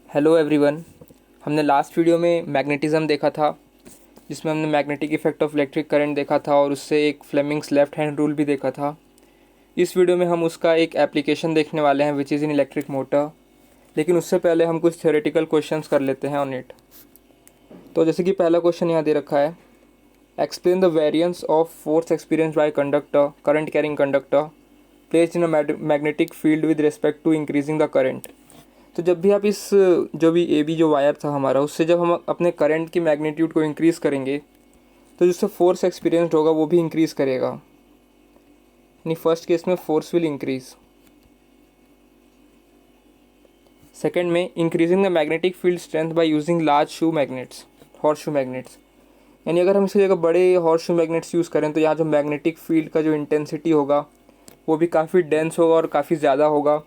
Hello everyone. हमने last video में magnetism देखा था, जिसमें हमने magnetic effect of electric current देखा था और उससे एक फ्लेमिंग्स लेफ्ट हैंड रूल भी देखा था। इस वीडियो में हम उसका एक एप्लीकेशन देखने वाले हैं which is in electric motor. लेकिन उससे पहले हम कुछ थ्योरेटिकल क्वेश्चंस कर लेते हैं ऑन इट। तो जैसे कि पहला क्वेश्चन यहाँ दे रखा है, explain the variance of force experience by conductor current carrying conductor placed in a magnetic field with respect to increasing the current. तो जब भी आप इस जो भी ए बी जो वायर था हमारा, उससे जब हम अपने करंट की मैग्नीट्यूड को इंक्रीज़ करेंगे तो जिससे फोर्स एक्सपीरियंस्ड होगा वो भी इंक्रीज़ करेगा। यानी फर्स्ट केस में फोर्स विल इंक्रीज। सेकेंड में increasing the magnetic field strength by using large shoe magnets, horse shoe magnets. यानी अगर हम इसकी जगह बड़े हॉर्स शू मैग्नेट्स यूज़ करें तो यहाँ जो मैग्नेटिक फील्ड का जो इंटेंसिटी होगा वो भी काफ़ी डेंस होगा और काफ़ी ज़्यादा होगा।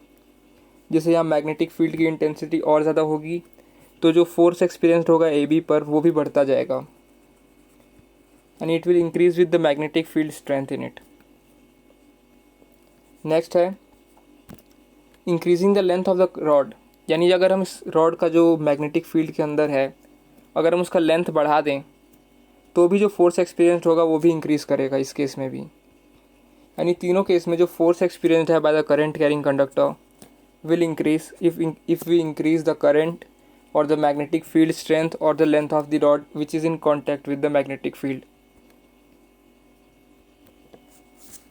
जैसे यहाँ मैग्नेटिक फील्ड की इंटेंसिटी और ज़्यादा होगी तो जो फोर्स एक्सपीरियंस्ड होगा ए बी पर वो भी बढ़ता जाएगा, and it will increase with the magnetic field strength in it. Next है increasing the length of the rod. यानी अगर हम इस रॉड का जो मैग्नेटिक फील्ड के अंदर है, अगर हम उसका लेंथ बढ़ा दें तो भी जो फोर्स एक्सपीरियंस्ड होगा वो भी इंक्रीज़ करेगा इस केस में भी। यानी तीनों केस में जो फोर्स एक्सपीरियंस्ड है by the current carrying conductor will increase if we increase the current or the magnetic field strength or the length of the rod which is in contact with the magnetic field।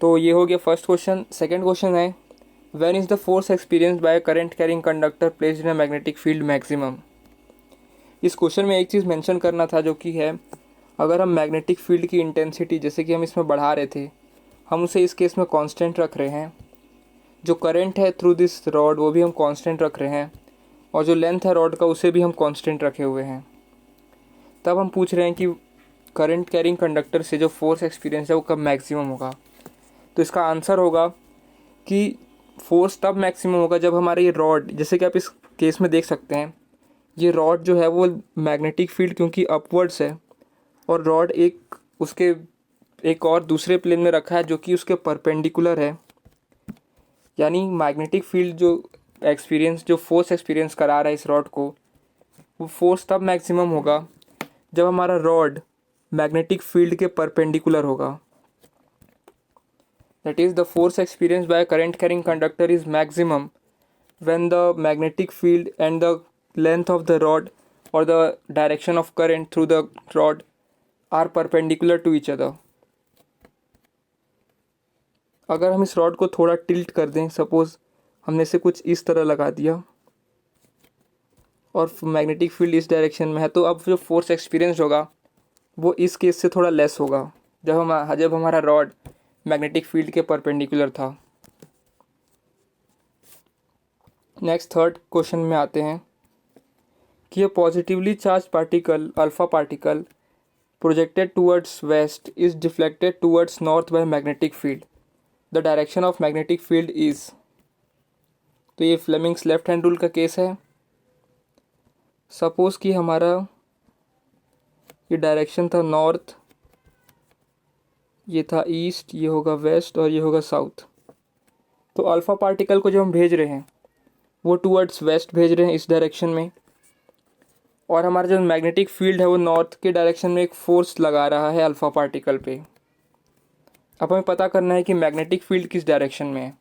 तो ये हो गया first question. Second question है, when is the force experienced by a current carrying conductor placed in a magnetic field maximum। इस question में एक चीज़ mention करना था जो कि है, अगर हम मैग्नेटिक फील्ड की इंटेंसिटी जैसे कि हम इसमें बढ़ा रहे थे, हम उसे इस केस में कांस्टेंट रख रहे हैं। जो करंट है थ्रू दिस रॉड वो भी हम कांस्टेंट रख रहे हैं, और जो लेंथ है रॉड का उसे भी हम कांस्टेंट रखे हुए हैं। तब हम पूछ रहे हैं कि करंट कैरिंग कंडक्टर से जो फोर्स एक्सपीरियंस है वो कब मैक्सिमम होगा। तो इसका आंसर होगा कि फोर्स तब मैक्सिमम होगा जब हमारे ये रॉड, जैसे कि आप इस केस में देख सकते हैं, ये रॉड जो है वो मैग्नेटिक फील्ड क्योंकि अपवर्ड्स है और रॉड उसके एक और दूसरे प्लेन में रखा है जो कि उसके परपेंडिकुलर है। यानी मैग्नेटिक फील्ड जो फोर्स एक्सपीरियंस करा रहा है इस रॉड को, वो फोर्स तब मैक्सिमम होगा जब हमारा रॉड मैग्नेटिक फील्ड के परपेंडिकुलर होगा। That is the force experience by current carrying conductor is maximum when the magnetic field and the length of the rod और the direction of current through the rod are perpendicular to each other. अगर हम इस rod को थोड़ा tilt कर दें, suppose हमने इसे कुछ इस तरह लगा दिया और मैग्नेटिक फील्ड इस डायरेक्शन में है, तो अब जो फोर्स एक्सपीरियंस होगा वो इस केस से थोड़ा लेस होगा जब हमारा रॉड मैग्नेटिक फील्ड के परपेंडिकुलर था। नेक्स्ट थर्ड क्वेश्चन में आते हैं कि ये positively charge particle alpha particle projected towards west is deflected towards north by magnetic field, the direction of magnetic field is. तो ये फ्लेमिंग्स लेफ्ट हैंड रूल का केस है। सपोज कि हमारा ये डायरेक्शन था नॉर्थ, ये था ईस्ट, ये होगा वेस्ट और ये होगा साउथ। तो अल्फ़ा पार्टिकल को जो हम भेज रहे हैं वो टूवर्ड्स वेस्ट भेज रहे हैं इस डायरेक्शन में, और हमारा जो मैग्नेटिक फील्ड है वो नॉर्थ के डायरेक्शन में एक फोर्स लगा रहा है अल्फ़ा पार्टिकल पे। अब हमें पता करना है कि मैग्नेटिक फील्ड किस डायरेक्शन में है।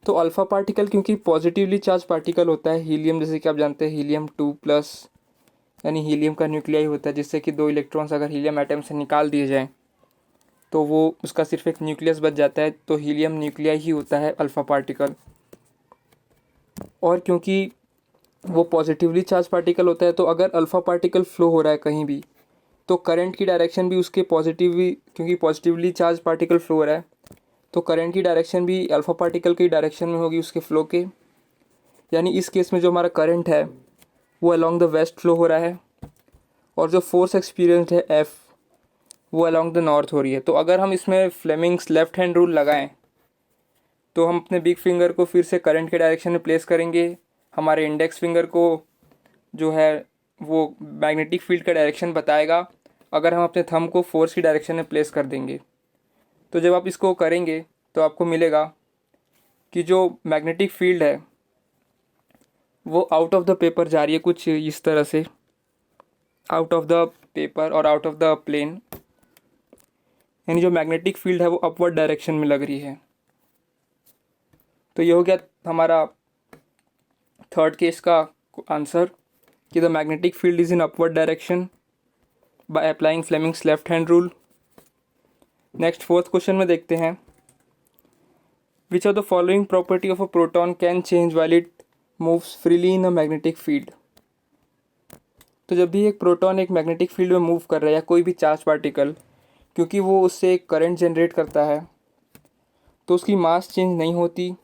तो अल्फ़ा पार्टिकल क्योंकि पॉजिटिवली चार्ज पार्टिकल होता है, हीलियम, जैसे कि आप जानते हैं हीलियम 2+, यानी हीलियम का न्यूक्लियाई होता है, जिससे कि 2 इलेक्ट्रॉन्स अगर हीलियम एटम से निकाल दिए जाएं तो वो उसका सिर्फ एक न्यूक्लियस बच जाता है, तो हीलियम न्यूक्लियाई ही होता है अल्फ़ा पार्टिकल। और क्योंकि वो पॉजिटिवली चार्ज पार्टिकल होता है तो अगर अल्फ़ा पार्टिकल फ्लो हो रहा है कहीं भी तो करंट की डायरेक्शन भी उसके क्योंकि पॉजिटिवली चार्ज पार्टिकल फ्लो हो रहा है तो करंट की डायरेक्शन भी अल्फ़ा पार्टिकल की डायरेक्शन में होगी उसके फ्लो के। यानी इस केस में जो हमारा करंट है वो अलॉन्ग द वेस्ट फ्लो हो रहा है, और जो फोर्स एक्सपीरियंस्ड है एफ वो अलॉन्ग द नॉर्थ हो रही है। तो अगर हम इसमें फ्लेमिंग्स लेफ्ट हैंड रूल लगाएं तो हम अपने बिग फिंगर को फिर से करंट के डायरेक्शन में प्लेस करेंगे, हमारे इंडेक्स फिंगर को जो है वो मैग्नेटिक फील्ड का डायरेक्शन बताएगा, अगर हम अपने थंब को फोर्स की डायरेक्शन में प्लेस कर देंगे। तो जब आप इसको करेंगे तो आपको मिलेगा कि जो मैग्नेटिक फील्ड है वो आउट ऑफ द पेपर जा रही है कुछ इस तरह से, आउट ऑफ द पेपर और आउट ऑफ द प्लेन, यानी जो मैग्नेटिक फील्ड है वो अपवर्ड डायरेक्शन में लग रही है। तो ये हो गया हमारा थर्ड केस का आंसर कि the magnetic field is in upward direction by applying Fleming's left hand rule. Next fourth question में देखते हैं, which of the following property of a proton can change while it moves freely in a magnetic field. तो जब भी एक proton एक magnetic field में move कर रहा है या कोई भी चार्ज पार्टिकल, क्योंकि वो उससे एक करंट जनरेट करता है, तो उसकी मास चेंज नहीं होती,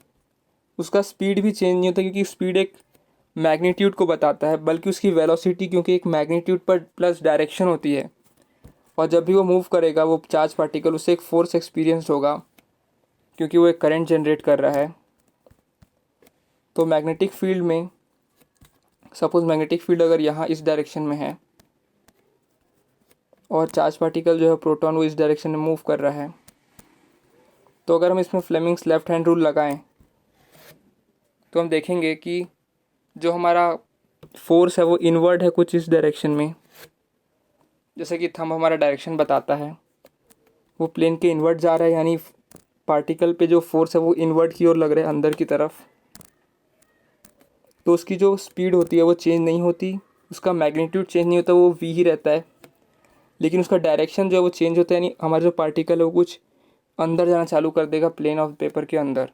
उसका स्पीड भी चेंज नहीं होता, क्योंकि स्पीड एक मैग्नीट्यूड को बताता है, बल्कि उसकी वेलोसिटी, क्योंकि एक मैग्नीट्यूड पर प्लस डायरेक्शन होती है, और जब भी वो मूव करेगा वो चार्ज पार्टिकल, उससे एक फोर्स एक्सपीरियंस होगा, क्योंकि वो एक करंट जनरेट कर रहा है। तो मैग्नेटिक फील्ड में, सपोज मैग्नेटिक फील्ड अगर यहाँ इस डायरेक्शन में है और चार्ज पार्टिकल जो है प्रोटॉन वो इस डायरेक्शन में मूव कर रहा है, तो अगर हम इसमें फ्लेमिंग्स लेफ्ट हैंड रूल लगाएं तो हम देखेंगे कि जो हमारा फोर्स है वो इनवर्ड है कुछ इस डायरेक्शन में, जैसे कि थंब हमारा डायरेक्शन बताता है, वो प्लेन के इनवर्ड जा रहा है, यानी पार्टिकल पे जो फोर्स है वो इनवर्ड की ओर लग रहा है, अंदर की तरफ। तो उसकी जो स्पीड होती है वो चेंज नहीं होती, उसका मैग्नीट्यूड चेंज नहीं होता, वो वी ही रहता है, लेकिन उसका डायरेक्शन जो है वो चेंज होता है, यानी हमारा जो पार्टिकल है वो कुछ अंदर जाना चालू कर देगा प्लेन ऑफ पेपर के अंदर।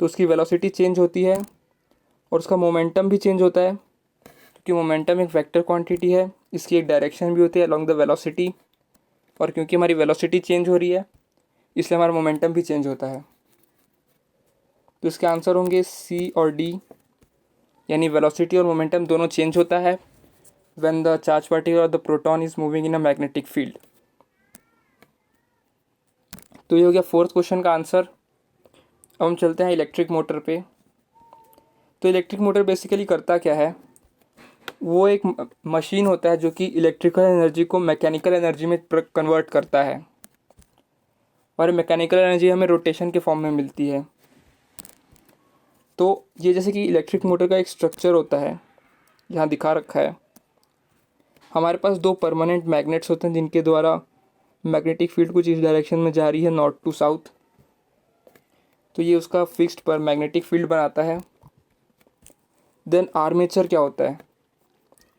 तो उसकी वेलोसिटी चेंज होती है और उसका मोमेंटम भी चेंज होता है, क्योंकि मोमेंटम एक वेक्टर क्वांटिटी है, इसकी एक डायरेक्शन भी होती है अलॉन्ग द वेलोसिटी, और क्योंकि हमारी वेलोसिटी चेंज हो रही है इसलिए हमारा मोमेंटम भी चेंज होता है। तो इसके आंसर होंगे सी और डी, यानी वेलोसिटी और मोमेंटम दोनों चेंज होता है व्हेन द चार्ज पार्टिकल और the proton is moving in a magnetic field. तो ये हो गया फोर्थ क्वेश्चन का आंसर। अब हम चलते हैं इलेक्ट्रिक मोटर पे। तो इलेक्ट्रिक मोटर बेसिकली करता क्या है, वो एक मशीन होता है जो कि इलेक्ट्रिकल एनर्जी को मैकेनिकल एनर्जी में कन्वर्ट करता है, और मैकेनिकल एनर्जी हमें रोटेशन के फॉर्म में मिलती है। तो ये जैसे कि इलेक्ट्रिक मोटर का एक स्ट्रक्चर होता है, यहाँ दिखा रखा है। हमारे पास दो परमानेंट मैग्नेट्स होते हैं जिनके द्वारा मैग्नेटिक फील्ड कुछ इस डायरेक्शन में जा रही है, नॉर्थ टू साउथ। तो ये उसका फिक्स्ड पर मैग्नेटिक फील्ड बनाता है। देन आर्मेचर क्या होता है,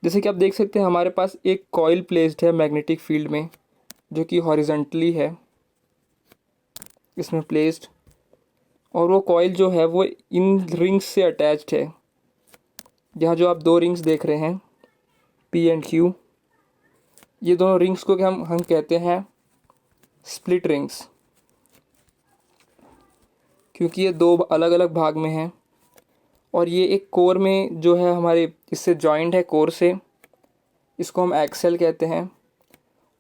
जैसे कि आप देख सकते हैं हमारे पास एक कॉइल प्लेस्ड है मैग्नेटिक फील्ड में, जो कि हॉरिजॉन्टली है इसमें प्लेस्ड, और वो कॉइल जो है वो इन रिंग्स से अटैच्ड है। यहाँ जो आप दो रिंग्स देख रहे हैं पी एंड क्यू, ये दोनों रिंग्स को हम कहते हैं स्प्लिट रिंग्स, क्योंकि ये दो अलग अलग भाग में हैं, और ये एक कोर में जो है हमारे इससे जॉइंट है कोर से, इसको हम एक्सेल कहते हैं,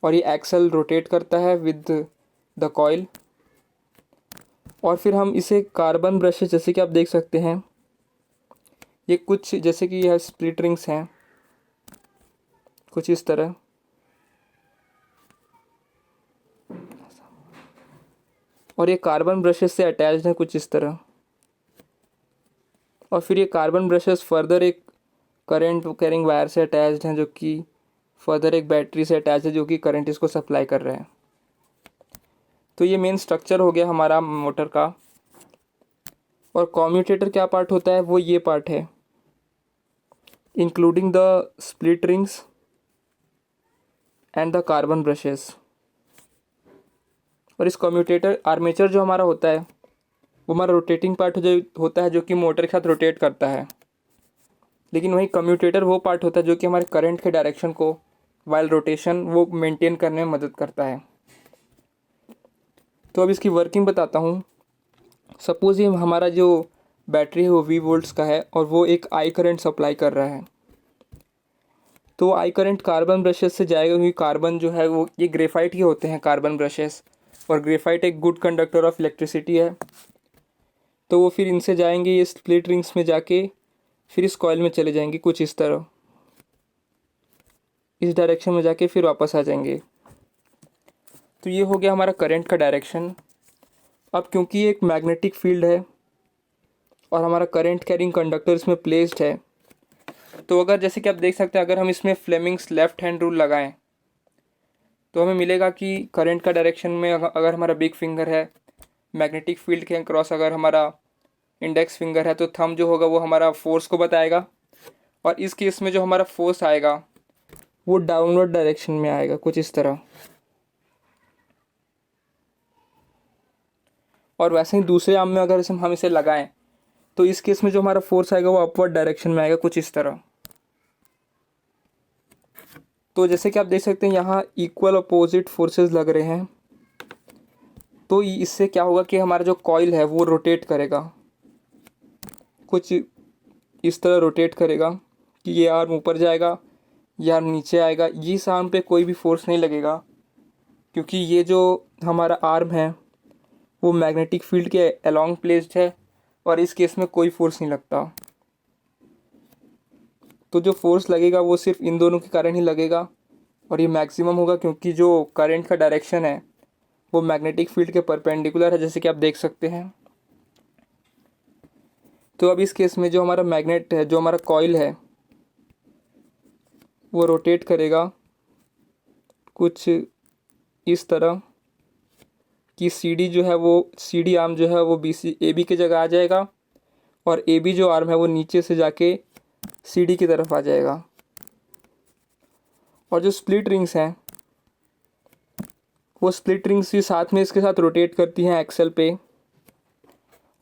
और ये एक्सेल रोटेट करता है विद द कॉइल। और फिर हम इसे कार्बन ब्रशेस, जैसे कि आप देख सकते हैं ये कुछ जैसे कि यह स्प्लिट रिंग्स हैं कुछ इस तरह, और ये कार्बन ब्रशेस से अटैच्ड हैं कुछ इस तरह, और फिर ये कार्बन ब्रशेस फर्दर एक करंट कैरिंग वायर से अटैच्ड हैं, जो कि फर्दर एक बैटरी से अटैच है जो कि करंट इसको सप्लाई कर रहे हैं। तो ये मेन स्ट्रक्चर हो गया हमारा मोटर का। और कम्यूटेटर क्या पार्ट होता है, वो ये पार्ट है, including the split rings and the carbon brushes. और इस कम्यूटेटर आर्मेचर जो हमारा होता है वो हमारा रोटेटिंग पार्ट जो होता है, जो कि मोटर के साथ रोटेट करता है, लेकिन वही कम्यूटेटर वो पार्ट होता है जो कि हमारे करंट के डायरेक्शन को वाइल रोटेशन वो मेंटेन करने में मदद करता है। तो अब इसकी वर्किंग बताता हूँ। सपोज़ ये हमारा जो बैटरी है वो V वोल्ट्स का है और वो एक आई करंट सप्लाई कर रहा है, तो आई करंट कार्बन ब्रशेस से जाएगा, क्योंकि कार्बन जो है वो ये ग्रेफाइट के होते हैं कार्बन ब्रशेस, और ग्रेफाइट एक गुड कंडक्टर ऑफ इलेक्ट्रिसिटी है। तो वो फिर इनसे जाएंगे ये स्प्लिट रिंग्स में जाके फिर इस कॉइल में चले जाएंगे कुछ इस तरह, इस डायरेक्शन में जाके फिर वापस आ जाएंगे। तो ये हो गया हमारा करंट का डायरेक्शन। अब क्योंकि ये एक मैग्नेटिक फील्ड है और हमारा करंट कैरिंग कंडक्टर इसमें प्लेस्ड है। तो अगर जैसे कि आप देख सकते हैं, अगर हम इसमें फ्लेमिंग्स लेफ्ट हैंड रूल लगाएं तो हमें मिलेगा कि करंट का डायरेक्शन में अगर हमारा बिग फिंगर है, मैग्नेटिक फील्ड के क्रॉस अगर हमारा इंडेक्स फिंगर है, तो थंब जो होगा वो हमारा फोर्स को बताएगा। और इस केस में जो हमारा फोर्स आएगा वो डाउनवर्ड डायरेक्शन में आएगा, कुछ इस तरह। और वैसे ही दूसरे आर्म में अगर हम इसे लगाएं तो इस केस में जो हमारा फोर्स आएगा वो अपवर्ड डायरेक्शन में आएगा, कुछ इस तरह। तो जैसे कि आप देख सकते हैं यहाँ इक्वल अपोजिट फोर्सेस लग रहे हैं। तो इससे क्या होगा कि हमारा जो कॉइल है वो रोटेट करेगा, कुछ इस तरह रोटेट करेगा कि ये आर्म ऊपर जाएगा, ये आर्म नीचे आएगा। इस आर्म पे कोई भी फोर्स नहीं लगेगा क्योंकि ये जो हमारा आर्म है वो मैग्नेटिक फील्ड के अलोंग प्लेस्ड है और इस केस में कोई फोर्स नहीं लगता। तो जो फोर्स लगेगा वो सिर्फ इन दोनों के कारण ही लगेगा और ये मैक्सिमम होगा क्योंकि जो करंट का डायरेक्शन है वो मैग्नेटिक फील्ड के परपेंडिकुलर है, जैसे कि आप देख सकते हैं। तो अब इस केस में जो हमारा मैग्नेट है, जो हमारा कॉइल है, वो रोटेट करेगा कुछ इस तरह कि CD जो है वो CD आर्म जो है वो AB की जगह आ जाएगा और AB जो आर्म है वो नीचे से जाके CD की तरफ आ जाएगा। और जो स्प्लिट रिंग्स हैं वो स्प्लिट रिंग्स भी साथ में इसके साथ रोटेट करती हैं एक्सेल पे।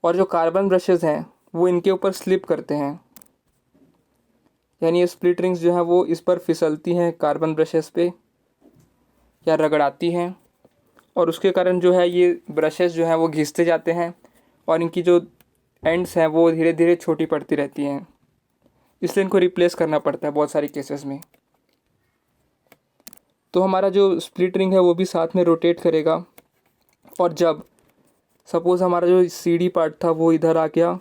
और जो कार्बन ब्रशेस हैं वो इनके ऊपर स्लिप करते हैं, यानी ये स्प्लिट रिंग्स जो है वो इस पर फिसलती हैं कार्बन ब्रशेस पे या रगड़ाती हैं और उसके कारण जो है ये ब्रशेस जो हैं वो घिसते जाते हैं और इनकी जो एंड्स हैं वो धीरे धीरे छोटी पड़ती रहती हैं, इसलिए इनको रिप्लेस करना पड़ता है बहुत सारी केसेस में। तो हमारा जो स्प्लिट रिंग है वो भी साथ में रोटेट करेगा और जब सपोज़ हमारा जो CD पार्ट था वो इधर आ गया,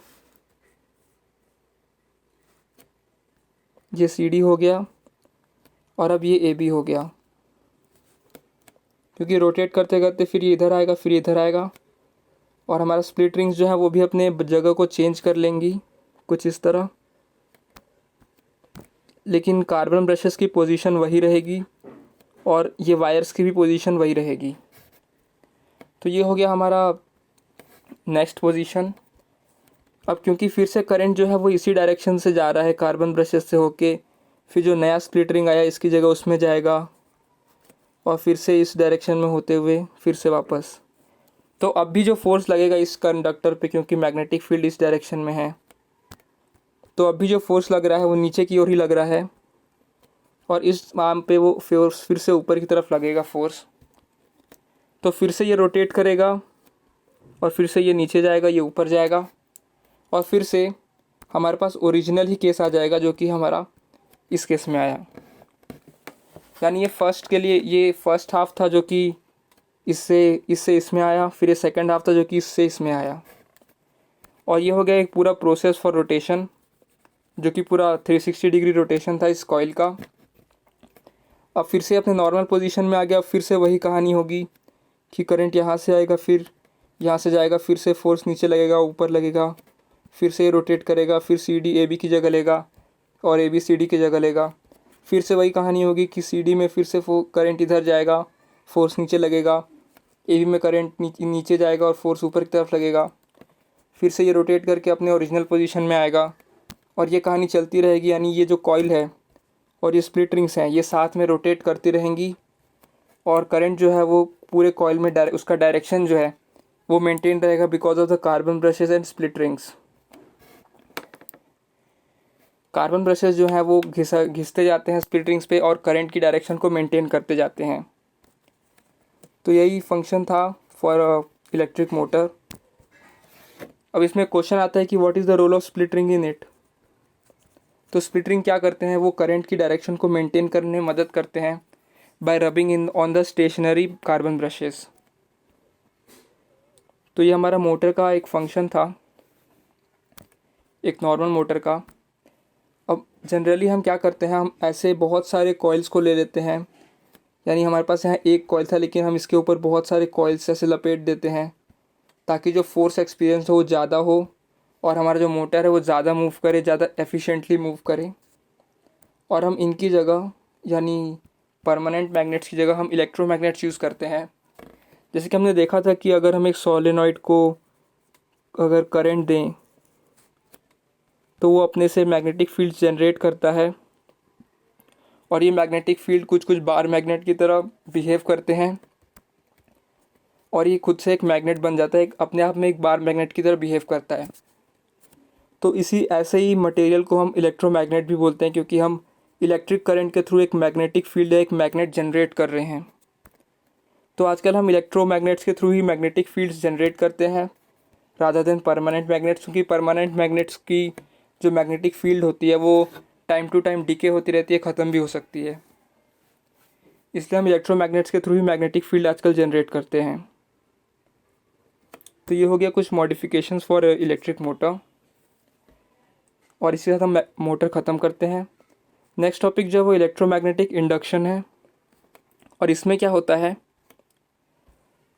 ये CD हो गया और अब ये AB हो गया, क्योंकि रोटेट करते करते फिर ये इधर आएगा, फिर इधर आएगा और हमारा स्प्लिट रिंग्स जो है वो भी अपने जगह को चेंज कर लेंगी, कुछ इस तरह। लेकिन कार्बन ब्रशेस की पोजीशन वही रहेगी और ये वायर्स की भी पोजीशन वही रहेगी। तो ये हो गया हमारा नेक्स्ट पोजीशन। अब क्योंकि फिर से करंट जो है वो इसी डायरेक्शन से जा रहा है कार्बन ब्रशेस से होके, फिर जो नया स्प्लिट रिंग आया इसकी जगह उसमें जाएगा और फिर से इस डायरेक्शन में होते हुए फिर से वापस। तो अब भी जो फोर्स लगेगा इस कंडक्टर पे, क्योंकि मैग्नेटिक फील्ड इस डायरेक्शन में है, तो अब भी जो फोर्स लग रहा है वो नीचे की ओर ही लग रहा है और इस आर्म पे वो फोर्स फिर से ऊपर की तरफ लगेगा फोर्स। तो फिर से ये रोटेट करेगा और फिर से ये नीचे जाएगा, ये ऊपर जाएगा और फिर से हमारे पास ओरिजिनल ही केस आ जाएगा जो कि हमारा इस केस में आया। यानी ये फर्स्ट के लिए ये फर्स्ट हाफ था जो कि इससे इसमें आया, फिर ये सेकंड हाफ था जो कि इससे इसमें आया और ये हो गया एक पूरा प्रोसेस फॉर रोटेशन जो कि पूरा 360 डिग्री रोटेशन था इस कॉइल का। अब फिर से अपने नॉर्मल पोजीशन में आ गया, फिर से वही कहानी होगी कि करंट यहाँ से आएगा, फिर यहाँ से जाएगा, फिर से फोर्स नीचे लगेगा, ऊपर लगेगा, फिर से रोटेट करेगा, फिर CD AB की जगह लेगा और AB CD की जगह लेगा। फिर से वही कहानी होगी कि CD में फिर से करंट इधर जाएगा, फोर्स नीचे लगेगा, AB में करंट नीचे जाएगा और फोर्स ऊपर की तरफ लगेगा। फिर से ये रोटेट करके अपने ओरिजिनल पोजीशन में आएगा और ये कहानी चलती रहेगी। यानी ये जो कॉइल है और ये स्प्लिट रिंग्स हैं ये साथ में रोटेट करती रहेंगी और करंट जो है वो पूरे कॉइल में उसका डायरेक्शन जो है वो मेंटेन रहेगा because of the carbon brushes and split rings. Carbon brushes जो हैं वो घिसते जाते हैं स्प्लिट रिंग्स पे और करंट की डायरेक्शन को मेंटेन करते जाते हैं। तो यही फंक्शन था फॉर इलेक्ट्रिक मोटर। अब इसमें क्वेश्चन आता है कि what is the role of split ring in it. तो स्प्लिट रिंग क्या करते हैं, वो करंट की डायरेक्शन को मेंटेन करने में मदद करते हैं by rubbing in on the stationary carbon brushes. तो ये हमारा मोटर का एक फंक्शन था, एक नॉर्मल मोटर का। अब जनरली हम क्या करते हैं, हम ऐसे बहुत सारे कॉइल्स को ले लेते हैं, यानी हमारे पास यहाँ एक कॉइल था लेकिन हम इसके ऊपर बहुत सारे कॉइल्स ऐसे लपेट देते हैं ताकि जो फोर्स एक्सपीरियंस हो वो ज़्यादा हो और हमारा जो मोटर है वो ज़्यादा मूव करे, ज़्यादा एफिशिएंटली मूव करे, और हम इनकी जगह यानी परमानेंट मैग्नेट्स की जगह हम इलेक्ट्रोमैग्नेट्स यूज़ करते हैं। जैसे कि हमने देखा था कि अगर हम एक सोलेनॉइड को अगर करंट दें तो वो अपने से मैग्नेटिक फील्ड जनरेट करता है, और ये मैग्नेटिक फील्ड कुछ कुछ बार मैग्नेट की तरह बिहेव करते हैं, और ये खुद से एक मैग्नेट बन जाता है, अपने आप में एक बार मैग्नेट की तरह बिहेव करता है। तो इसी ऐसे ही मटेरियल को हम इलेक्ट्रोमैग्नेट भी बोलते हैं, क्योंकि हम इलेक्ट्रिक करंट के थ्रू एक मैग्नेटिक फील्ड या एक मैग्नेट जनरेट कर रहे हैं। तो आजकल हम इलेक्ट्रोमैग्नेट्स के थ्रू ही मैग्नेटिक फील्ड्स जनरेट करते हैं रादर देन परमानेंट मैग्नेट्स, क्योंकि परमानेंट मैग्नेट्स की जो मैग्नेटिक फील्ड होती है वो टाइम टू टाइम डिके होती रहती है, ख़त्म भी हो सकती है। इसलिए हम इलेक्ट्रोमैग्नेट्स के थ्रू ही मैग्नेटिक फील्ड आजकल जनरेट करते हैं। तो ये हो गया कुछ मॉडिफिकेशंस फॉर इलेक्ट्रिक मोटर, और इसी के साथ हम मोटर ख़त्म करते हैं। नेक्स्ट टॉपिक जो है वो इलेक्ट्रोमैग्नेटिक इंडक्शन है, और इसमें क्या होता है,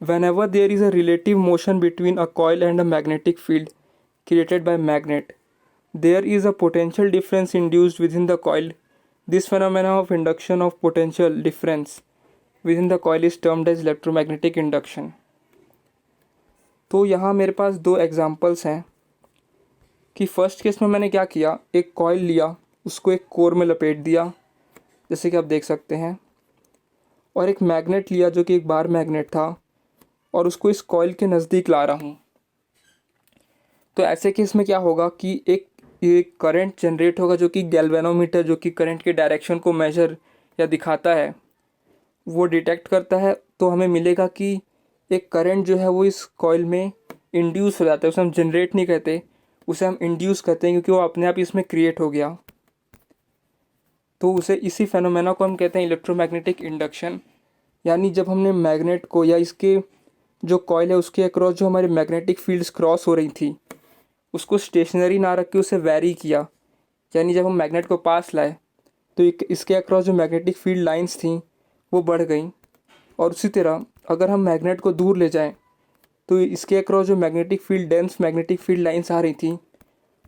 whenever there is a relative motion between a coil and a magnetic field created by magnet, there is a potential difference induced within the coil. This phenomena of induction of potential difference within the coil is termed as electromagnetic induction. तो यहाँ मेरे पास दो examples हैं कि first case में मैंने क्या किया, एक कॉइल लिया, उसको एक कोर में लपेट दिया जैसे कि आप देख सकते हैं, और एक मैग्नेट लिया जो कि एक बार मैग्नेट था, और उसको इस कॉइल के नज़दीक ला रहा हूँ। तो ऐसे केस में क्या होगा कि एक करंट जनरेट होगा जो कि गैल्वेनोमीटर, जो कि करंट के डायरेक्शन को मेजर या दिखाता है, वो डिटेक्ट करता है। तो हमें मिलेगा कि एक करंट जो है वो इस कॉइल में इंड्यूस हो जाता है। उसे हम जनरेट नहीं कहते, उसे हम इंड्यूस कहते हैं, क्योंकि वो अपने आप इसमें क्रिएट हो गया। तो उसे इसी फेनोमेना को हम कहते हैं इलेक्ट्रोमैग्नेटिक इंडक्शन। यानी जब हमने मैग्नेट को या इसके जो कॉइल है उसके अक्रॉस जो हमारे मैग्नेटिक फील्ड्स क्रॉस हो रही थी, उसको स्टेशनरी ना रख के उसे वैरी किया, यानी जब हम मैग्नेट को पास लाए तो इसके अक्रॉस जो मैग्नेटिक फील्ड लाइंस थी वो बढ़ गई, और उसी तरह अगर हम मैग्नेट को दूर ले जाएं तो इसके अक्रॉस जो magnetic field dense magnetic field lines आ रही थी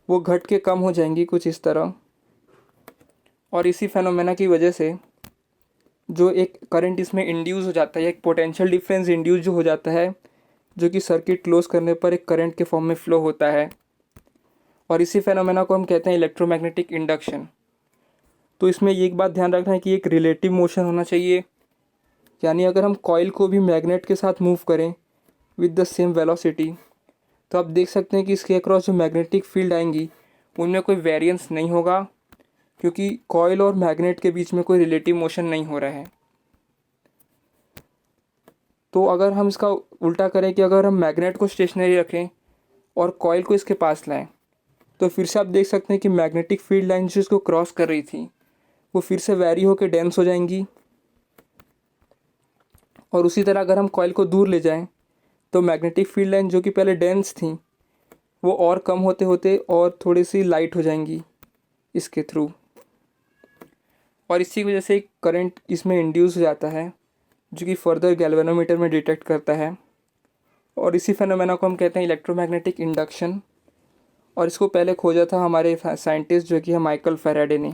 वो घट के कम हो जाएंगी कुछ इस तरह। और इसी फेनोमेना की वजह से जो एक करंट इसमें इंड्यूस हो जाता है, एक पोटेंशियल डिफरेंस इंड्यूस जो हो जाता है, जो कि सर्किट क्लोज करने पर एक करंट के फॉर्म में फ्लो होता है, और इसी फेनोमेना को हम कहते हैं इलेक्ट्रोमैग्नेटिक इंडक्शन। तो इसमें ये एक बात ध्यान रखना है कि एक रिलेटिव मोशन होना चाहिए, यानी अगर हम कॉइल को भी मैग्नेट के साथ मूव करें विद द सेम वेलोसिटी तो आप देख सकते हैं कि इसके अक्रॉस जो मैग्नेटिक फील्ड आएंगी उनमें कोई वेरिएंस नहीं होगा, क्योंकि कॉइल और मैग्नेट के बीच में कोई रिलेटिव मोशन नहीं हो रहा है। तो अगर हम इसका उल्टा करें कि अगर हम मैग्नेट को स्टेशनरी रखें और कॉइल को इसके पास लाएं, तो फिर से आप देख सकते हैं कि मैग्नेटिक फील्ड लाइन जो इसको क्रॉस कर रही थी वो फिर से वैरी होकर डेंस हो जाएंगी, और उसी तरह अगर हम कॉइल को दूर ले जाएं तो मैग्नेटिक फील्ड लाइन जो कि पहले डेंस थी वो और कम होते होते और थोड़ी सी लाइट हो जाएंगी इसके थ्रू, और इसी की वजह से एक करंट इसमें इंड्यूस हो जाता है जो कि फर्दर गैल्वेनोमीटर में डिटेक्ट करता है, और इसी फेनोमेना को हम कहते हैं इलेक्ट्रोमैग्नेटिक इंडक्शन। और इसको पहले खोजा था हमारे साइंटिस्ट जो कि है माइकल फैराडे ने,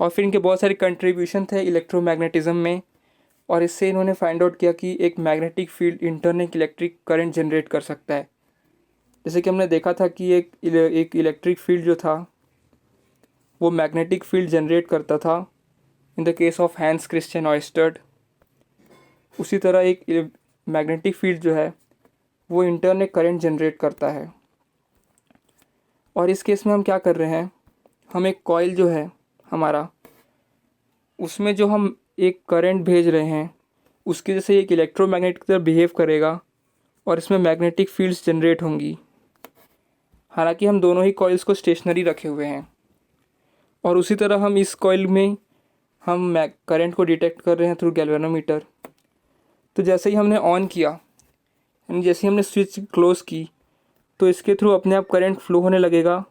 और फिर इनके बहुत सारे कंट्रीब्यूशन थे इलेक्ट्रोमैग्नेटिज्म में, और इससे इन्होंने फाइंड आउट किया कि एक magnetic field internal electric current generate कर सकता है। जैसे कि हमने देखा था कि एक इलेक्ट्रिक फील्ड जो था वो मैग्नेटिक फील्ड जनरेट करता था in the case of Hans Christian ऑयस्टर्ड। उसी तरह एक मैग्नेटिक फील्ड जो है वो इंटरनल करंट जनरेट करता है। और इस केस में हम क्या कर रहे हैं, हम एक कॉइल जो है हमारा, उसमें जो हम एक करंट भेज रहे हैं उसकी जैसे एक इलेक्ट्रोमैग्नेट की तरह बिहेव करेगा, और इसमें मैग्नेटिक फील्ड्स जनरेट होंगी। हालांकि हम दोनों ही कॉइल्स को स्टेशनरी रखे हुए हैं, और उसी तरह हम इस कॉइल में हम करंट को डिटेक्ट कर रहे हैं थ्रू गैल्वेनोमीटर। तो जैसे ही हमने ऑन किया, यानी जैसे ही हमने स्विच क्लोज की, तो इसके थ्रू अपने आप करंट फ्लो होने लगेगा,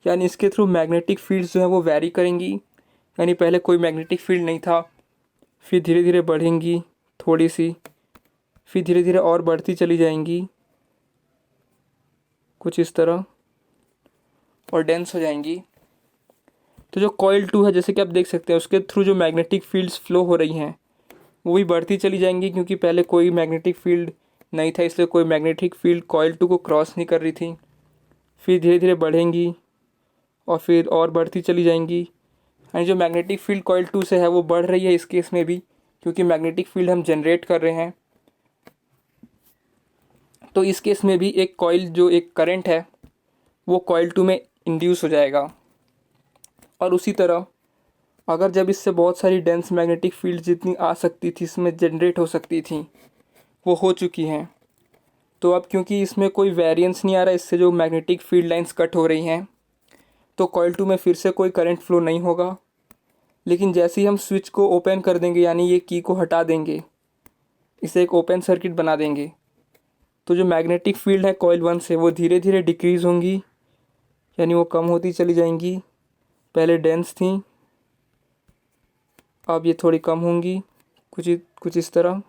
यानी इसके थ्रू मैग्नेटिक फील्ड्स जो है वो वैरी करेंगी। यानी पहले कोई मैग्नेटिक फील्ड नहीं था, फिर धीरे धीरे बढ़ेंगी थोड़ी सी, फिर धीरे धीरे और बढ़ती चली जाएंगी कुछ इस तरह, और डेंस हो जाएंगी। तो जो कॉइल 2 है, जैसे कि आप देख सकते हैं, उसके थ्रू जो मैग्नेटिक फील्ड्स फ्लो हो रही हैं वो भी बढ़ती चली जाएंगी, क्योंकि पहले कोई मैग्नेटिक फील्ड नहीं था, इसलिए कोई मैग्नेटिक फील्ड कॉइल 2 को क्रॉस नहीं कर रही थी। फिर धीरे धीरे बढ़ेंगी और फिर और बढ़ती चली जाएंगी। यानी जो मैग्नेटिक फील्ड कॉइल 2 से है वो बढ़ रही है इस केस में भी, क्योंकि मैग्नेटिक फील्ड हम जनरेट कर रहे हैं। तो इस केस में भी एक कॉइल, जो एक करंट है, वो कॉइल 2 में इंड्यूस हो जाएगा। और उसी तरह अगर जब इससे बहुत सारी डेंस मैग्नेटिक फील्ड जितनी आ सकती थी, इसमें जनरेट हो सकती थी, वो हो चुकी हैं। तो अब क्योंकि इसमें कोई वेरिएंस नहीं आ रहा, इससे जो मैग्नेटिक फील्ड लाइंस कट हो रही हैं, तो कॉइल 2 में फिर से कोई करंट फ्लो नहीं होगा। लेकिन जैसे ही हम स्विच को ओपन कर देंगे, यानी ये की को हटा देंगे, इसे एक ओपन सर्किट बना देंगे, तो जो मैग्नेटिक फील्ड है कॉइल 1 से वो धीरे धीरे डिक्रीज़ होंगी, यानी वो कम होती चली जाएंगी। पहले डेंस थी, अब ये थोड़ी कम होंगी, कुछ इस तरह।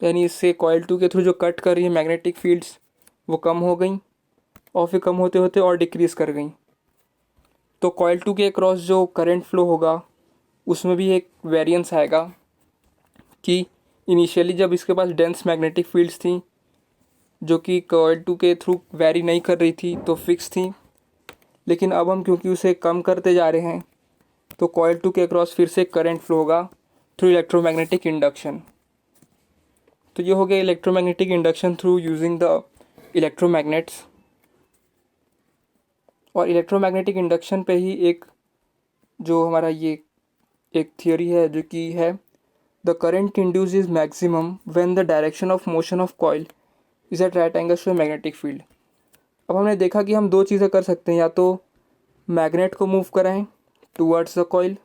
यानी इससे कॉइल 2 के थ्रू जो कट कर रही है मैग्नेटिक फील्ड्स वो कम हो गई, और फिर कम होते होते और डिक्रीज़ कर गई। तो कॉइल 2 के अक्रॉस जो करंट फ्लो होगा उसमें भी एक वेरिएंस आएगा, कि इनिशियली जब इसके पास डेंस मैग्नेटिक फील्ड्स थी जो कि कॉइल 2 के थ्रू वेरी नहीं कर रही थी, तो फिक्स थी। लेकिन अब हम क्योंकि उसे कम करते जा रहे हैं, तो कॉइल 2 के अक्रॉस फिर से करंट फ्लो होगा थ्रू इलेक्ट्रोमैग्नेटिक इंडक्शन। तो ये हो गया electromagnetic induction through using the electromagnets. और इलेक्ट्रोमैग्नेटिक इंडक्शन पे ही एक जो हमारा ये एक थियोरी है जो कि है, the current induce is maximum when the direction of motion of coil is at right angle to magnetic field. अब हमने देखा कि हम दो चीज़ें कर सकते हैं, या तो मैग्नेट को मूव कराएं टूवर्ड्स द कॉइल,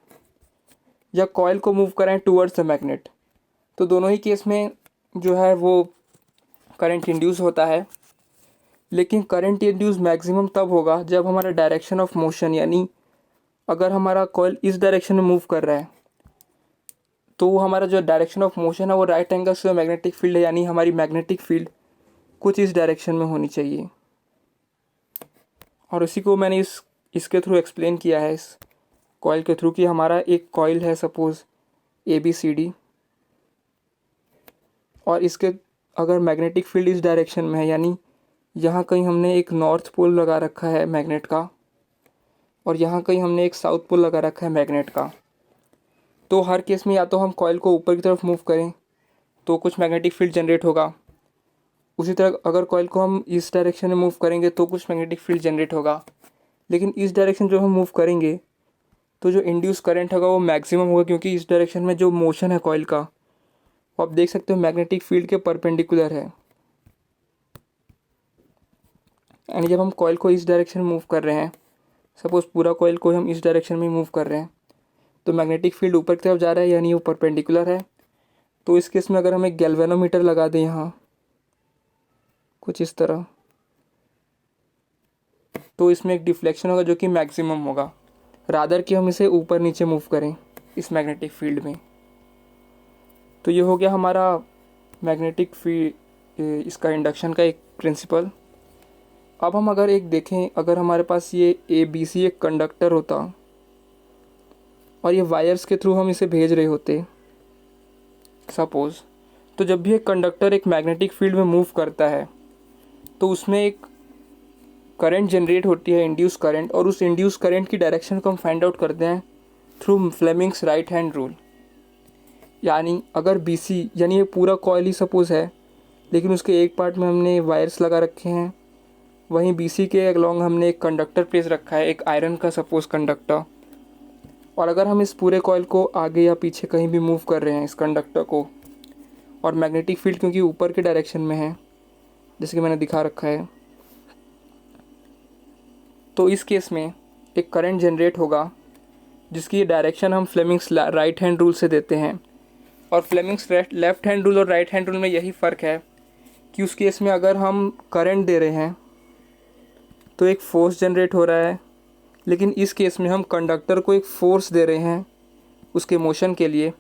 या कॉइल को मूव कराएं टूवर्ड्स द मैग्नेट। तो दोनों ही केस में जो है वो करंट इंड्यूस होता है। लेकिन करंट इंड्यूस मैक्सिमम तब होगा जब हमारा डायरेक्शन ऑफ मोशन, यानी अगर हमारा कॉइल इस डायरेक्शन में मूव कर रहा है, तो हमारा जो डायरेक्शन ऑफ मोशन है वो राइट एंगल से मैग्नेटिक फील्ड है, यानी हमारी मैग्नेटिक फील्ड कुछ इस डायरेक्शन में होनी चाहिए। और इसी को मैंने इसके थ्रू एक्सप्लेन किया है, इस कॉइल के थ्रू, कि हमारा एक कॉइल है सपोज़ ABCD, और इसके अगर मैग्नेटिक फील्ड इस डायरेक्शन में है, यानी यहाँ कहीं हमने एक नॉर्थ पोल लगा रखा है मैग्नेट का, और यहाँ कहीं हमने एक साउथ पोल लगा रखा है मैग्नेट का, तो हर केस में या तो हम कॉइल को ऊपर की तरफ मूव करें तो कुछ मैग्नेटिक फील्ड जनरेट होगा, उसी तरह अगर कॉइल को हम इस डायरेक्शन में मूव करेंगे तो कुछ मैग्नेटिक फील्ड जनरेट होगा। लेकिन इस डायरेक्शन जो हम मूव करेंगे तो जो इंड्यूस करंट होगा वो मैक्सिमम होगा, क्योंकि इस डायरेक्शन में जो मोशन है कॉइल का, वो आप देख सकते हो मैग्नेटिक फील्ड के परपेंडिकुलर है। यानी जब हम कॉइल को इस डायरेक्शन में मूव कर रहे हैं, सपोज़ पूरा कॉइल को हम इस डायरेक्शन में मूव कर रहे हैं, तो मैग्नेटिक फील्ड ऊपर की तरफ जा रहा है, यानी वो परपेंडिकुलर है। तो इस केस में अगर हम एक गैल्वेनोमीटर लगा दें यहाँ कुछ इस तरह, तो इसमें एक डिफ्लेक्शन होगा जो कि मैक्सिमम होगा, रादर कि हम इसे ऊपर नीचे मूव करें इस मैग्नेटिक फील्ड में। तो ये हो गया हमारा मैग्नेटिक फील्ड, इसका इंडक्शन का एक प्रिंसिपल। अब हम अगर एक देखें, अगर हमारे पास ये ABC एक कंडक्टर होता और ये वायर्स के थ्रू हम इसे भेज रहे होते सपोज़, तो जब भी एक कंडक्टर एक मैग्नेटिक फील्ड में मूव करता है तो उसमें एक करंट जनरेट होती है, इंड्यूस करंट, और उस इंड्यूस करंट की डायरेक्शन को हम फाइंड आउट करते हैं through Fleming's right hand rule. यानी अगर BC, यानी ये पूरा कॉइल ही सपोज़ है, लेकिन उसके एक पार्ट में हमने वायर्स लगा रखे हैं, वहीं BC के अलोंग हमने एक कंडक्टर प्लेस रखा है, एक आयरन का सपोज़ कंडक्टर। और अगर हम इस पूरे कॉइल को आगे या पीछे कहीं भी मूव कर रहे हैं इस कंडक्टर को, और मैग्नेटिक फील्ड क्योंकि ऊपर के डायरेक्शन में है जैसे कि मैंने दिखा रखा है, तो इस केस में एक करंट जनरेट होगा जिसकी डायरेक्शन हम फ्लेमिंग्स राइट हैंड रूल से देते हैं। और फ्लेमिंग्स लेफ्ट हैंड रूल और राइट हैंड रूल में यही फ़र्क है कि उस केस में अगर हम करंट दे रहे हैं तो एक फोर्स जनरेट हो रहा है, लेकिन इस केस में हम कंडक्टर को एक फोर्स दे रहे हैं उसके मोशन के लिए,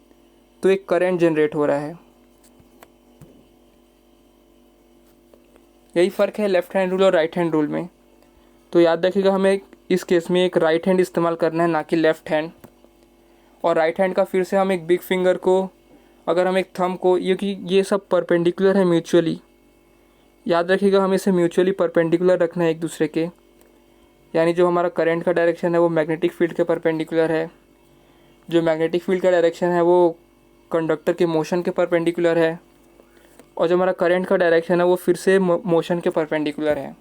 तो एक करंट जनरेट हो रहा है। यही फ़र्क है लेफ़्ट हैंड रूल और राइट हैंड रूल में। तो याद रखिएगा हमें इस केस में एक राइट हैंड इस्तेमाल करना है, ना कि लेफ़्ट हैंड। और राइट हैंड का फिर से हम एक बिग फिंगर को, अगर हम एक थंब को, ये सब परपेंडिकुलर है म्यूचुअली, याद रखिएगा हमें इसे म्यूचुअली परपेंडिकुलर रखना है एक दूसरे के। यानी जो हमारा करंट का डायरेक्शन है वो मैग्नेटिक फील्ड के परपेंडिकुलर है, जो मैग्नेटिक फील्ड का डायरेक्शन है वो कंडक्टर के मोशन के परपेंडिकुलर है, और जो हमारा करंट का डायरेक्शन है वो फिर से मोशन के परपेंडिकुलर है।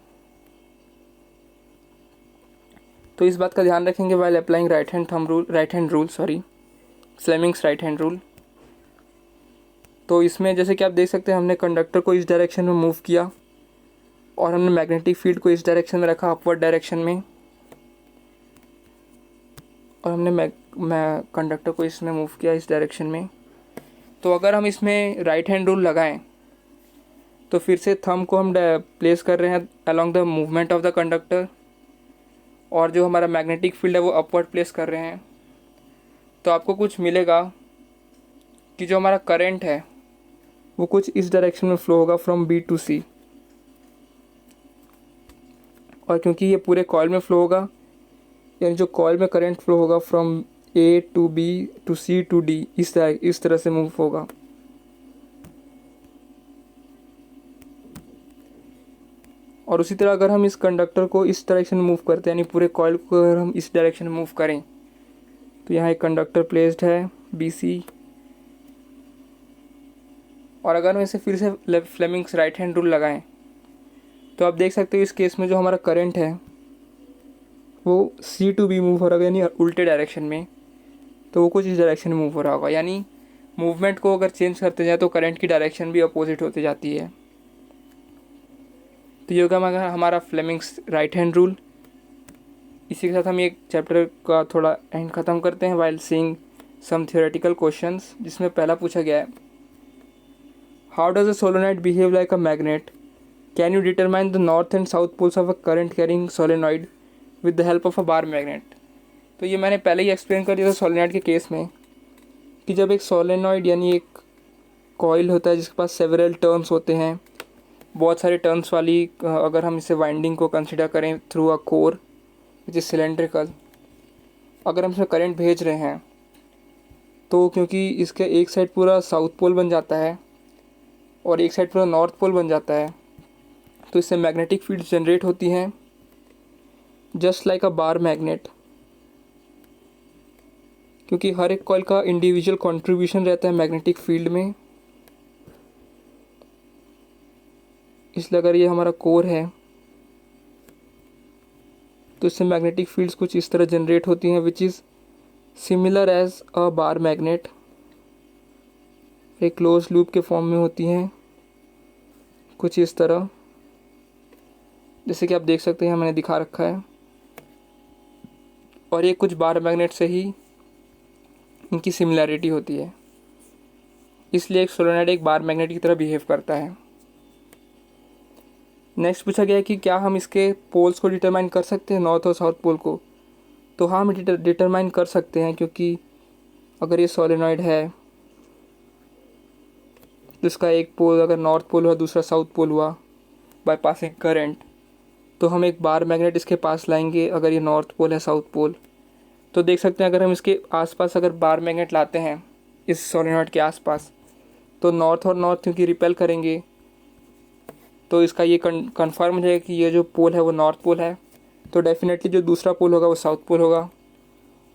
तो इस बात का ध्यान रखेंगे while applying right hand rule Fleming's right hand rule. तो इसमें जैसे कि आप देख सकते हैं हमने कंडक्टर को इस डायरेक्शन में मूव किया और हमने मैग्नेटिक फील्ड को इस डायरेक्शन में रखा, अपवर्ड डायरेक्शन में, और हमने कंडक्टर को इसमें मूव किया इस डायरेक्शन में। तो अगर हम इसमें राइट हैंड रूल लगाएं तो फिर से थंब को हम प्लेस कर रहे हैं along the movement of the conductor, और जो हमारा मैग्नेटिक फील्ड है वो अपवर्ड प्लेस कर रहे हैं। तो आपको कुछ मिलेगा कि जो हमारा करंट है वो कुछ इस डायरेक्शन में फ्लो होगा फ्रॉम बी टू सी, और क्योंकि ये पूरे कॉइल में फ्लो होगा, यानी जो कॉइल में करंट फ्लो होगा from A to B to C to D, इस तरह से मूव होगा। और उसी तरह अगर हम इस कंडक्टर को इस डायरेक्शन में मूव करते हैं, यानी पूरे कॉइल को अगर हम इस डायरेक्शन में मूव करें, तो यहाँ एक कंडक्टर प्लेस्ड है बी सी, और अगर हम इसे फिर से फ्लेमिंग्स राइट हैंड रूल लगाएं तो आप देख सकते हो इस केस में जो हमारा करंट है वो सी टू बी मूव हो रहा होगा, यानी उल्टे डायरेक्शन में। तो वो कुछ इस डायरेक्शन में मूव हो रहा होगा, यानी मूवमेंट को अगर चेंज करते जाए तो करंट की डायरेक्शन भी अपोजिट होती जाती है। तो ये होगा हमारा फ्लेमिंग्स राइट हैंड रूल। इसी के साथ हम ये चैप्टर का थोड़ा एंड ख़त्म करते हैं while seeing some theoretical questions, जिसमें पहला पूछा गया है, how does a solenoid behave like a magnet, can you determine the north and south poles of a current carrying solenoid with the help of a bar magnet. तो ये मैंने पहले ही explain कर दिया था सोलेनॉइड के केस में, कि जब एक सोलेनॉइड यानी एक कॉइल होता है जिसके पास सेवरल टर्न्स होते हैं, बहुत सारे टर्न्स वाली, अगर हम इसे वाइंडिंग को कंसिडर करें through a core which is cylindrical, अगर हम इसमें करंट भेज रहे हैं तो क्योंकि इसके एक साइड पूरा साउथ पोल बन जाता है और एक साइड पूरा नॉर्थ पोल बन जाता है, तो इससे मैग्नेटिक फील्ड जनरेट होती हैं जस्ट लाइक अ बार मैग्नेट। क्योंकि हर एक कॉइल का इंडिविजुअल कंट्रीब्यूशन रहता है मैग्नेटिक फील्ड में, इसलिए अगर ये हमारा कोर है तो इससे मैग्नेटिक फील्ड्स कुछ इस तरह जनरेट होती हैं which is similar as a bar magnet, एक क्लोज लूप के फॉर्म में होती हैं कुछ इस तरह, जैसे कि आप देख सकते हैं मैंने दिखा रखा है। और ये कुछ बार मैग्नेट से ही इनकी सिमिलैरिटी होती है, इसलिए एक सोलेनॉइड एक बार मैग्नेट की तरह बिहेव करता है। नेक्स्ट पूछा गया है कि क्या हम इसके पोल्स को डिटरमाइन कर सकते हैं, नॉर्थ और साउथ पोल को। तो हाँ, हम डिटरमाइन कर सकते हैं, क्योंकि अगर ये सोलेनॉइड है तो इसका एक पोल अगर नॉर्थ पोल हुआ दूसरा साउथ पोल हुआ बाय पासिंग करंट, तो हम एक बार मैग्नेट इसके पास लाएंगे अगर ये नॉर्थ पोल है साउथ पोल। तो देख सकते हैं अगर हम इसके आसपास अगर बार मैग्नेट लाते हैं इस सोलेनॉइड के आसपास, तो नॉर्थ और नॉर्थ क्योंकि रिपेल करेंगे तो इसका ये कन्फर्म हो जाएगा कि ये जो पोल है वो नॉर्थ पोल है, तो डेफिनेटली जो दूसरा पोल होगा वो साउथ पोल होगा।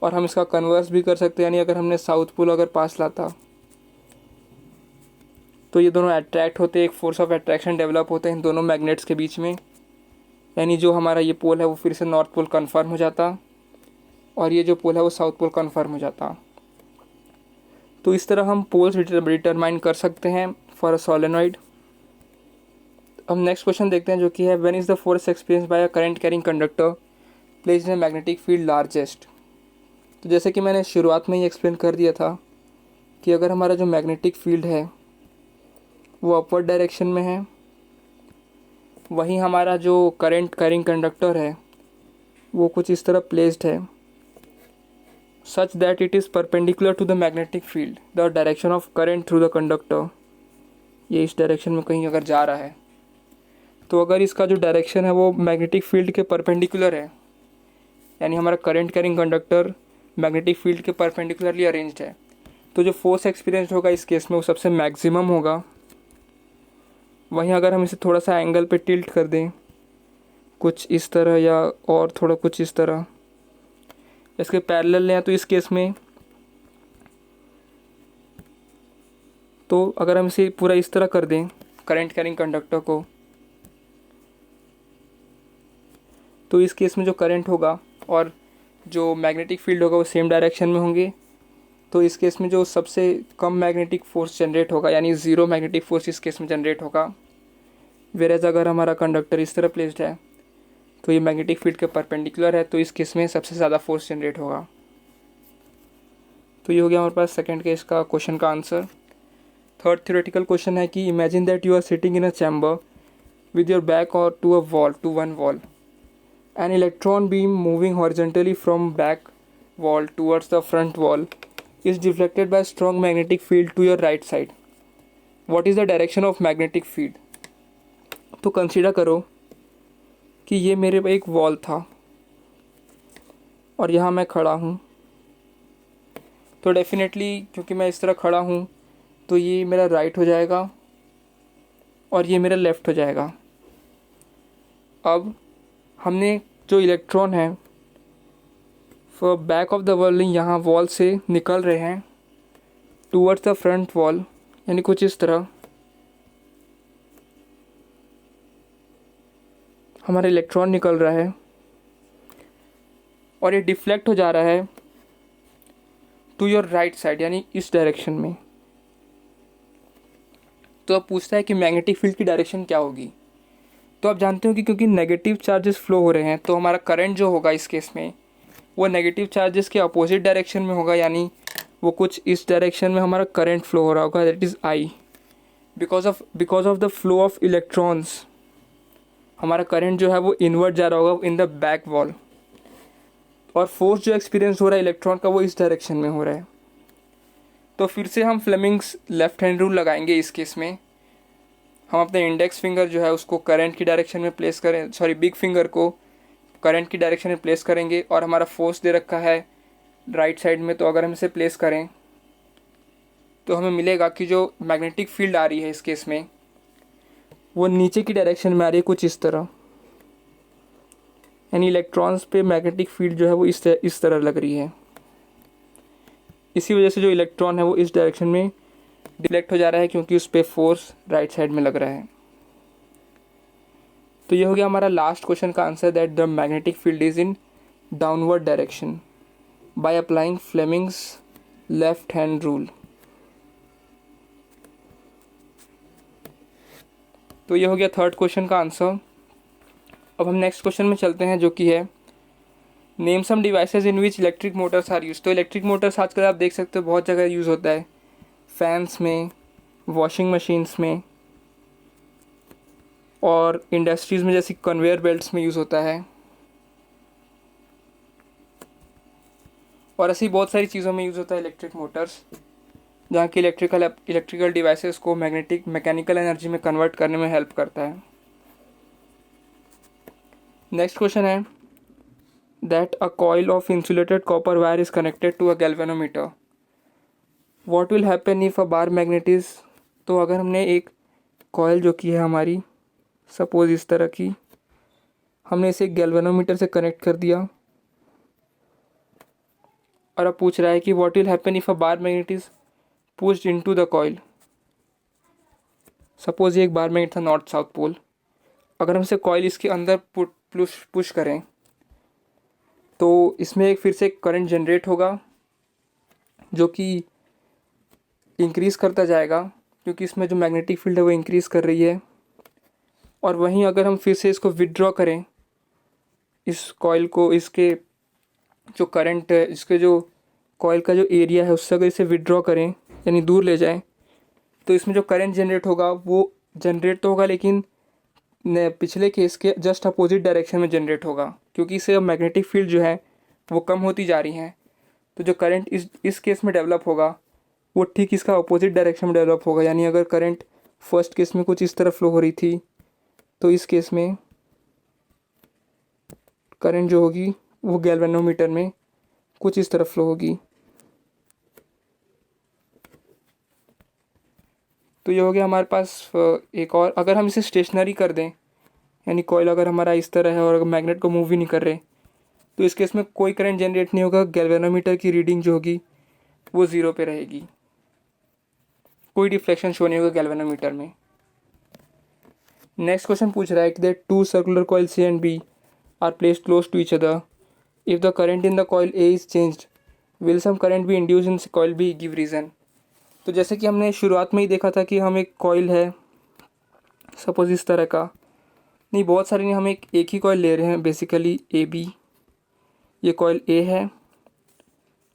और हम इसका कन्वर्स भी कर सकते हैं, यानी अगर हमने साउथ पोल अगर पास लाता तो ये दोनों अट्रैक्ट होते, एक फोर्स ऑफ अट्रैक्शन डेवलप होते हैं इन दोनों मैग्नेट्स के बीच में, यानी जो हमारा ये पोल है वो फिर से नॉर्थ पोल कन्फर्म हो जाता और ये जो पोल है वो साउथ पोल कन्फर्म हो जाता। तो इस तरह हम पोल्स डिटरमाइन कर सकते हैं फॉर अ सोलेनॉइड। अब नेक्स्ट क्वेश्चन देखते हैं जो कि है, when is the force experience bye a current carrying conductor placed in magnetic field largest. तो जैसे कि मैंने शुरुआत में ही एक्सप्लेन कर दिया था कि अगर हमारा जो मैग्नेटिक फील्ड है वो अपवर्ड डायरेक्शन में है, वहीं हमारा जो करंट कैरिंग कंडक्टर है वो कुछ इस तरह प्लेस्ड है such that it is perpendicular to the magnetic field, the direction of current through the conductor। ये इस डायरेक्शन में कहीं अगर जा रहा है तो अगर इसका जो डायरेक्शन है वो मैग्नेटिक फील्ड के परपेंडिकुलर है, यानी हमारा current carrying conductor magnetic field के परपेंडिकुलरली अरेंज्ड है, तो जो फोर्स एक्सपीरियंस होगा इस केस में वो सबसे मैक्सिमम होगा। वहीं अगर हम इसे थोड़ा सा एंगल पे टिल्ट कर दें, कुछ इस तरह या और थोड़ा कुछ इस तरह, इसके पैरेलल लें, तो इस केस में तो अगर हम इसे पूरा इस तरह कर दें करंट कैरिंग कंडक्टर को, तो इस केस में जो करंट होगा और जो मैग्नेटिक फील्ड होगा वो सेम डायरेक्शन में होंगे। तो इस केस में जो सबसे कम मैग्नेटिक फोर्स जनरेट होगा, यानी ज़ीरो मैग्नेटिक फोर्स इस केस में जनरेट होगा। वेरेज अगर हमारा कंडक्टर इस तरह प्लेस्ड है तो ये मैग्नेटिक फील्ड के परपेंडिकुलर है, तो इस केस में सबसे ज़्यादा फोर्स जनरेट होगा। तो ये हो गया हमारे पास सेकंड केस का क्वेश्चन का आंसर। थर्ड थ्योरेटिकल क्वेश्चन है कि imagine that you are sitting in a chamber with your back or to one wall, an electron beam moving horizontally from back wall towards the front wall is deflected by a strong magnetic field to your right side. What is the direction of magnetic field? तो consider करो कि ये मेरे पे एक wall था और यहाँ मैं खड़ा हूँ, तो डेफिनेटली क्योंकि मैं इस तरह खड़ा हूँ तो ये मेरा राइट हो जाएगा और ये मेरा लेफ़्ट हो जाएगा। अब हमने जो इलेक्ट्रॉन है for back of the wall यहाँ वॉल से निकल रहे हैं टूवर्ड्स द फ्रंट वॉल, यानी कुछ इस तरह हमारा इलेक्ट्रॉन निकल रहा है और ये डिफ्लेक्ट हो जा रहा है टू योर राइट साइड, यानी इस डायरेक्शन में। तो अब पूछता है कि मैग्नेटिक फील्ड की डायरेक्शन क्या होगी। तो आप जानते हो कि क्योंकि नेगेटिव चार्जेस फ्लो हो रहे हैं तो हमारा करंट जो होगा इस केस में वो नेगेटिव चार्जेस के अपोजिट डायरेक्शन में होगा, यानी वो कुछ इस डायरेक्शन में हमारा करंट फ्लो हो रहा होगा, that is I. Because of the flow of electrons हमारा करंट जो है वो इनवर्ट जा रहा होगा इन द बैक वॉल, और फोर्स जो एक्सपीरियंस हो रहा है इलेक्ट्रॉन का वो इस डायरेक्शन में हो रहा है। तो फिर से हम फ्लेमिंग्स लेफ्ट हैंड रूल लगाएंगे इस केस में। हम अपने इंडेक्स फिंगर जो है उसको करंट की डायरेक्शन में प्लेस करें, बिग फिंगर को करंट की डायरेक्शन में प्लेस करेंगे, और हमारा फोर्स दे रखा है राइट साइड में। तो अगर हम इसे प्लेस करें तो हमें मिलेगा कि जो मैग्नेटिक फील्ड आ रही है इस केस में वो नीचे की डायरेक्शन में आ रही है, कुछ इस तरह, यानी इलेक्ट्रॉन्स पे मैग्नेटिक फील्ड जो है वो इस तरह लग रही है। इसी वजह से जो इलेक्ट्रॉन है वो इस डायरेक्शन में डिफ्लेक्ट हो जा रहा है क्योंकि उस पर फोर्स राइट साइड में लग रहा है। तो ये हो गया हमारा लास्ट क्वेश्चन का answer, that the magnetic field is in downward direction by applying Fleming's left hand rule. तो ये हो गया थर्ड क्वेश्चन का आंसर। अब हम नेक्स्ट क्वेश्चन में चलते हैं, जो कि है name some devices in which electric motors are use. तो इलेक्ट्रिक मोटर्स आजकल आप देख सकते हो बहुत जगह यूज़ होता है, फैंस में, वॉशिंग मशीन्स में, और इंडस्ट्रीज़ में जैसे कन्वेयर बेल्ट्स में यूज़ होता है, और ऐसी बहुत सारी चीज़ों में यूज़ होता है इलेक्ट्रिक मोटर्स, जहाँ की इलेक्ट्रिकल डिवाइसेस को मैकेनिकल एनर्जी में कन्वर्ट करने में हेल्प करता है। नेक्स्ट क्वेश्चन है that a coil of insulated copper wire is connected to a galvanometer, what will happen if a bar magnet is. तो अगर हमने एक कॉइल जो की है हमारी सपोज इस तरह की, हमने इसे गैल्वेनोमीटर से कनेक्ट कर दिया, और अब पूछ रहा है कि what will happen if a bar magnet is pushed into the coil. Suppose ये एक बार मैग्नेट था नॉर्थ साउथ पोल, अगर हम इसे कॉइल इसके अंदर पुश करें तो इसमें एक फिर से करंट जनरेट होगा जो कि इंक्रीज़ करता जाएगा क्योंकि इसमें जो मैग्नेटिक फील्ड है वो इंक्रीज़ कर रही है। और वहीं अगर हम फिर से इसको विदड्रॉ करें, इस कॉइल को, इसके जो करंट है, इसके जो कॉइल का जो एरिया है उससे अगर इसे विदड्रॉ करें यानी दूर ले जाएं, तो इसमें जो करंट जनरेट होगा वो जनरेट तो होगा लेकिन पिछले केस के जस्ट अपोजिट डायरेक्शन में जनरेट होगा, क्योंकि इससे अब मैग्नेटिक फील्ड जो है वो कम होती जा रही हैं। तो जो करंट इस केस में डेवलप होगा वो ठीक इसका अपोजिट डायरेक्शन में डेवलप होगा, यानी अगर करंट फर्स्ट केस में कुछ इस तरह फ्लो हो रही थी तो इस केस में करंट जो होगी वो गैल्वेनोमीटर में कुछ इस तरफ फ्लो होगी। तो ये हो गया हमारे पास एक और। अगर हम इसे स्टेशनरी कर दें, यानी कॉइल अगर हमारा इस तरह है और अगर मैग्नेट को मूव ही नहीं कर रहे, तो इस केस में कोई करंट जनरेट नहीं होगा। गैल्वेनोमीटर की रीडिंग जो होगी वो 0 पे रहेगी, कोई डिफ्लेक्शन शो नहीं होगा गैल्वेनोमीटर में। नेक्स्ट क्वेश्चन पूछ रहा है कि that two circular coil C and B are placed close to each other, if the current in the coil A is changed will some current be induce in coil B, give reason. तो जैसे कि हमने शुरुआत में ही देखा था कि हम एक कॉइल है सपोज इस तरह का, नहीं बहुत सारे नहीं, हम एक ही कॉइल ले रहे हैं बेसिकली ए बी। ये कॉइल ए है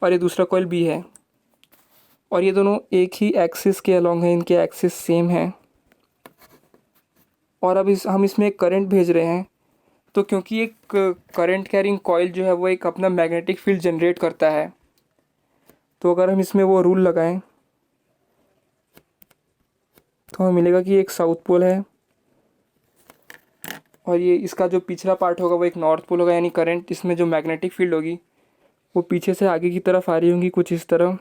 और ये दूसरा कॉइल बी है, और ये दोनों एक ही एक्सिस के अलॉन्ग हैं, इनके एक्सिस सेम हैं। और अब हम इसमें एक करंट भेज रहे हैं, तो क्योंकि एक करंट कैरिंग कॉइल जो है वो एक अपना मैग्नेटिक फील्ड जनरेट करता है, तो अगर हम इसमें वो रूल लगाएं तो हमें मिलेगा कि एक साउथ पोल है और ये इसका जो पिछला पार्ट होगा वो एक नॉर्थ पोल होगा। यानी करंट इसमें जो मैग्नेटिक फील्ड होगी वो पीछे से आगे की तरफ आ रही होंगी, कुछ इस तरह,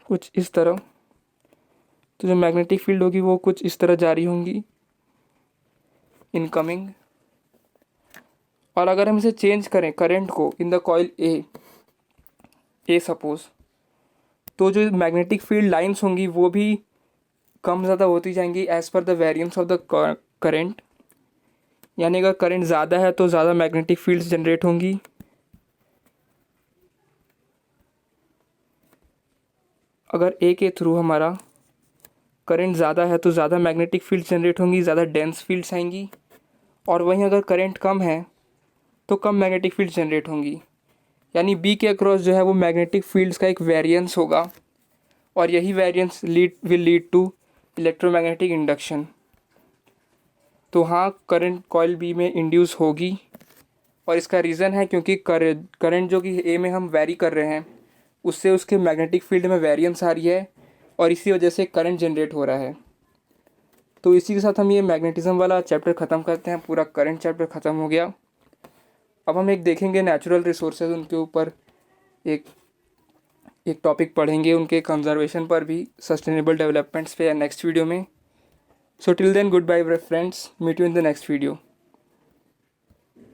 कुछ इस तरह। तो जो मैग्नेटिक फील्ड होगी वो कुछ इस तरह जा रही होंगी इनकमिंग। और अगर हम इसे चेंज करें करंट को इन द कॉइल ए सपोज, तो जो मैग्नेटिक फील्ड लाइंस होंगी वो भी कम ज़्यादा होती जाएंगी as per the variance of the current. यानी अगर करंट ज़्यादा है तो ज़्यादा मैग्नेटिक फील्ड्स जनरेट होंगी, अगर ए के थ्रू हमारा करंट ज़्यादा है तो ज़्यादा मैग्नेटिक फील्ड जनरेट होंगी, ज़्यादा डेंस फील्ड्स आएंगी। और वहीं अगर करंट कम है तो कम मैग्नेटिक फील्ड जनरेट होंगी। यानी बी के अक्रॉस जो है वो मैग्नेटिक फील्ड्स का एक वेरिएंस होगा, और यही variance will lead to electromagnetic induction. तो हाँ, करंट कॉइल बी में इंड्यूस होगी, और इसका रीज़न है क्योंकि करंट जो कि ए में हम वेरी कर रहे हैं उससे उसके मैग्नेटिक फील्ड में वेरिएंस आ रही है, और इसी वजह से करंट जनरेट हो रहा है। तो इसी के साथ हम ये मैग्नेटिज्म वाला चैप्टर ख़त्म करते हैं, पूरा करंट चैप्टर ख़त्म हो गया। अब हम एक देखेंगे नेचुरल रिसोर्सेज, उनके ऊपर एक एक टॉपिक पढ़ेंगे, उनके कंजर्वेशन पर भी, सस्टेनेबल डेवलपमेंट्स पे, या नेक्स्ट वीडियो में। So till then goodbye friends, meet you in the next video.